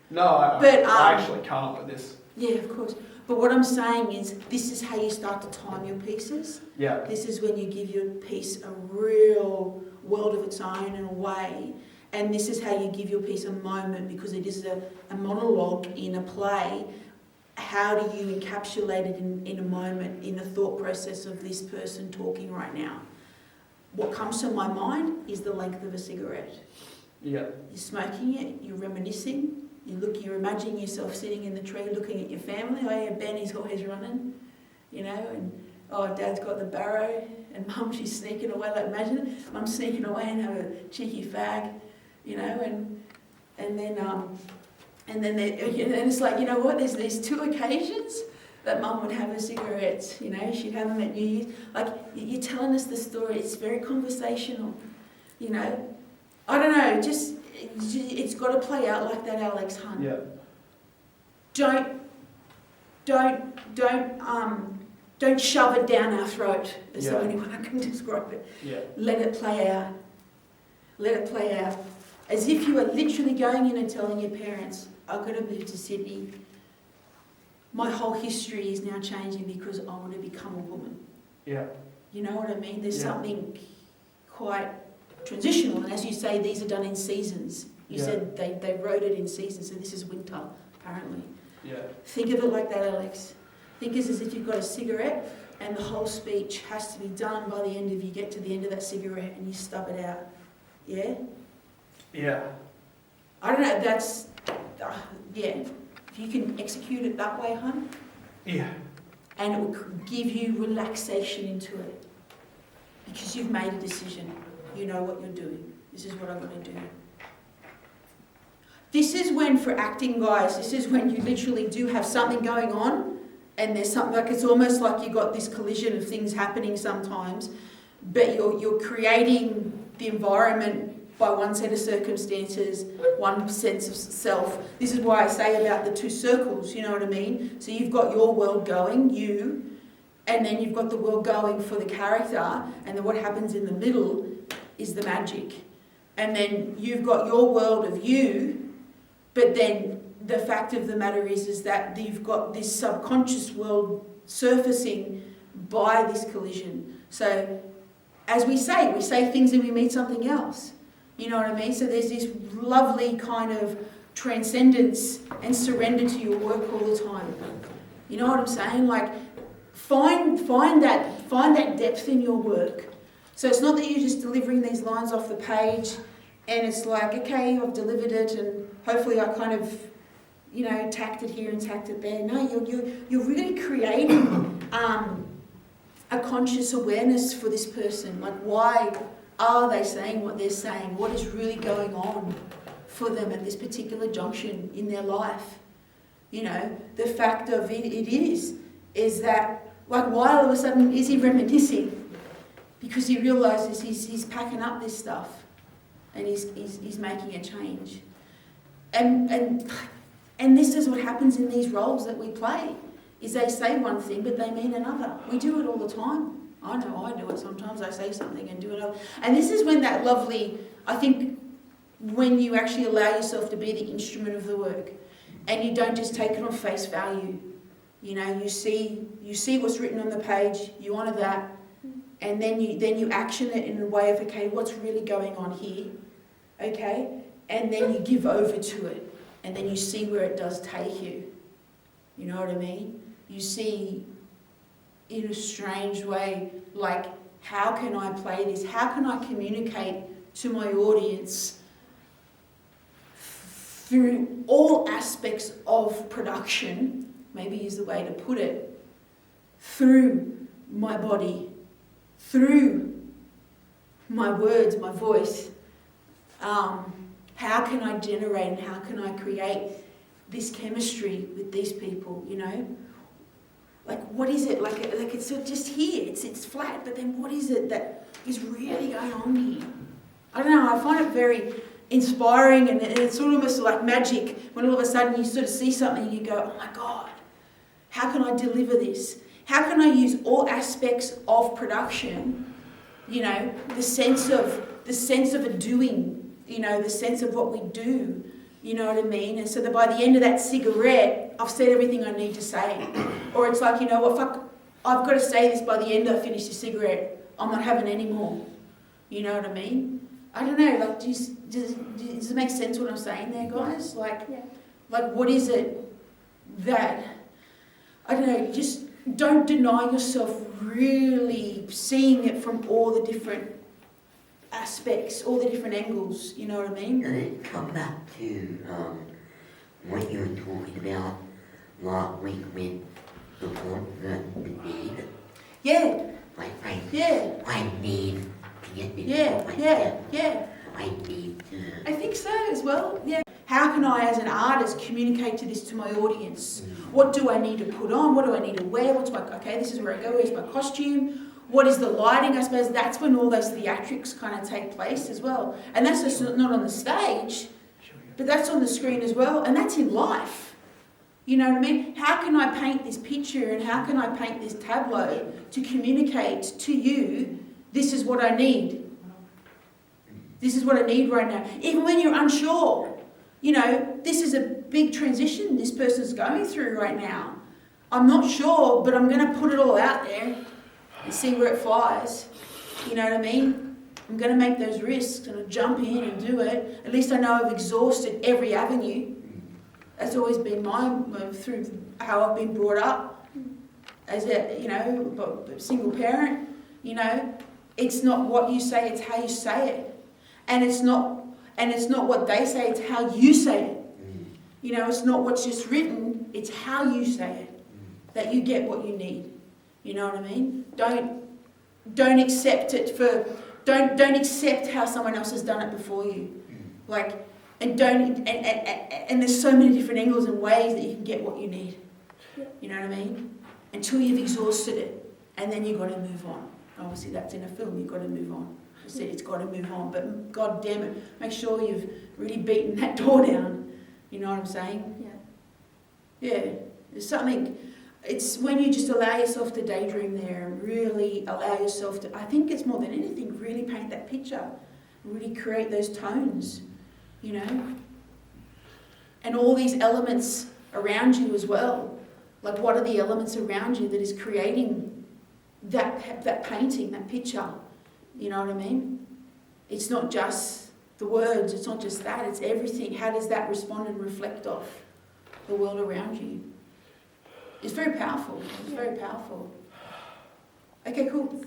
No, But, I actually can't with this. Yeah, of course. But what I'm saying is, this is how you start to time your pieces. Yeah. This is when you give your piece a real world of its own in a way. And this is how you give your piece a moment, because it is a monologue in a play. How do you encapsulate it in a moment, in the thought process of this person talking right now? What comes to my mind is the length of a cigarette. Yeah. You're smoking it, you're reminiscing, you're imagining yourself sitting in the tree looking at your family. Oh yeah, Benny's always running, and oh, Dad's got the barrow, and Mum, she's sneaking away. Like, imagine it, Mum's sneaking away and have a cheeky fag, and then it's like, you know what, there's these two occasions that Mum would have a cigarette, she'd have them at New Year's. Like, you're telling us the story, it's very conversational, I don't know, just, it's got to play out like that, Alex Hunt. Yeah. Don't shove it down our throat. There's the only way I can describe it. Yeah. Let it play out. Let it play out. As if you are literally going in and telling your parents, I've got to move to Sydney. My whole history is now changing because I want to become a woman. Yeah. You know what I mean? There's something quite transitional, and as you say, these are done in seasons. You said they wrote it in seasons, so this is winter, apparently. Yeah. Think of it like that, Alex. Think of it as if you've got a cigarette, and the whole speech has to be done by the end of, you get to the end of that cigarette and you stub it out. Yeah? Yeah. I don't know, that's, if you can execute it that way, hon. Yeah. And it will give you relaxation into it. Because you've made a decision. You know what you're doing. This is what I'm going to do. This is when, for acting guys, this is when you literally do have something going on, and there's something, like, it's almost like you got this collision of things happening sometimes, but you're creating the environment by one set of circumstances, one sense of self. This is why I say about the two circles, you know what I mean? So you've got your world going, you, and then you've got the world going for the character, and then what happens in the middle is the magic. And then you've got your world of you, but then the fact of the matter is that you've got this subconscious world surfacing by this collision. So as we say things and we meet something else. You know what I mean? So there's this lovely kind of transcendence and surrender to your work all the time. You know what I'm saying? Like, find that depth in your work. So it's not that you're just delivering these lines off the page and it's like, okay, I've delivered it and hopefully I kind of, tacked it here and tacked it there. No, you're really creating a conscious awareness for this person. Like, why are they saying what they're saying? What is really going on for them at this particular junction in their life? The fact of it is that, like, why all of a sudden is he reminiscing? Because he realises he's packing up this stuff and he's making a change. And this is what happens in these roles that we play, is they say one thing but they mean another. We do it all the time. I know I do it sometimes. I say something and do another. And this is when that lovely, I think, when you actually allow yourself to be the instrument of the work and you don't just take it on face value. You see what's written on the page, you honour that, and then you action it in a way of, okay, what's really going on here? Okay? And then you give over to it. And then you see where it does take you. You know what I mean? You see, in a strange way, like, how can I play this? How can I communicate to my audience through all aspects of production, maybe is the way to put it, through my body, through my words, my voice. How can I generate and how can I create this chemistry with these people, Like, what is it? Like it's just here, it's flat, but then what is it that is really going on here? I don't know, I find it very inspiring and it's almost like magic when all of a sudden you sort of see something and you go, oh my God, how can I deliver this? How can I use all aspects of production, the sense of a doing, the sense of what we do, You know what I mean? And so that by the end of that cigarette, I've said everything I need to say. Or it's like, you know what, fuck, I've got to say this by the end I finish the cigarette. I'm not having any more. You know what I mean? I don't know, like, does it make sense what I'm saying there, guys? Like, what is it that, I don't know, just don't deny yourself really seeing it from all the different aspects, all the different angles, you know what I mean? And it come back to what you were talking about last week with the want, the need. Yeah, Like, yeah, I need to get this. yeah. I need to. I think so as well, yeah. How can I, as an artist, communicate this to my audience? What do I need to put on? What do I need to wear? What's my, okay, this is where I go, where's my costume? What is the lighting? I suppose that's when all those theatrics kind of take place as well. And that's just not on the stage, but that's on the screen as well, and that's in life. You know what I mean? How can I paint this picture and how can I paint this tableau to communicate to you, this is what I need. This is what I need right now. Even when you're unsure, you know, this is a big transition this person's going through right now. I'm not sure, but I'm going to put it all out there and see where it flies. You know what I mean? I'm going to make those risks and I'll jump in and do it. At least I know I've exhausted every avenue. That's always been through how I've been brought up as a, you know, single parent. You know, it's not what you say, it's how you say it. And it's not what they say, it's how you say it. You know, it's not what's just written, it's how you say it. That you get what you need. You know what I mean? Don't accept it for, don't accept how someone else has done it before you. Like, and there's so many different angles and ways that you can get what you need. You know what I mean? Until you've exhausted it, and then you've got to move on. Obviously that's in a film, you've got to move on. I said it's got to move on, but god damn it, make sure you've really beaten that door down. You know what I'm saying? Yeah. There's something, it's when you just allow yourself to daydream there and really allow yourself to, I think it's more than anything, really paint that picture, really create those tones, you know? And all these elements around you as well. Like, what are the elements around you that is creating that painting, that picture? You know what I mean? It's not just the words, it's not just that, it's everything. How does that respond and reflect off the world around you? It's very powerful. It's very powerful. Okay, cool.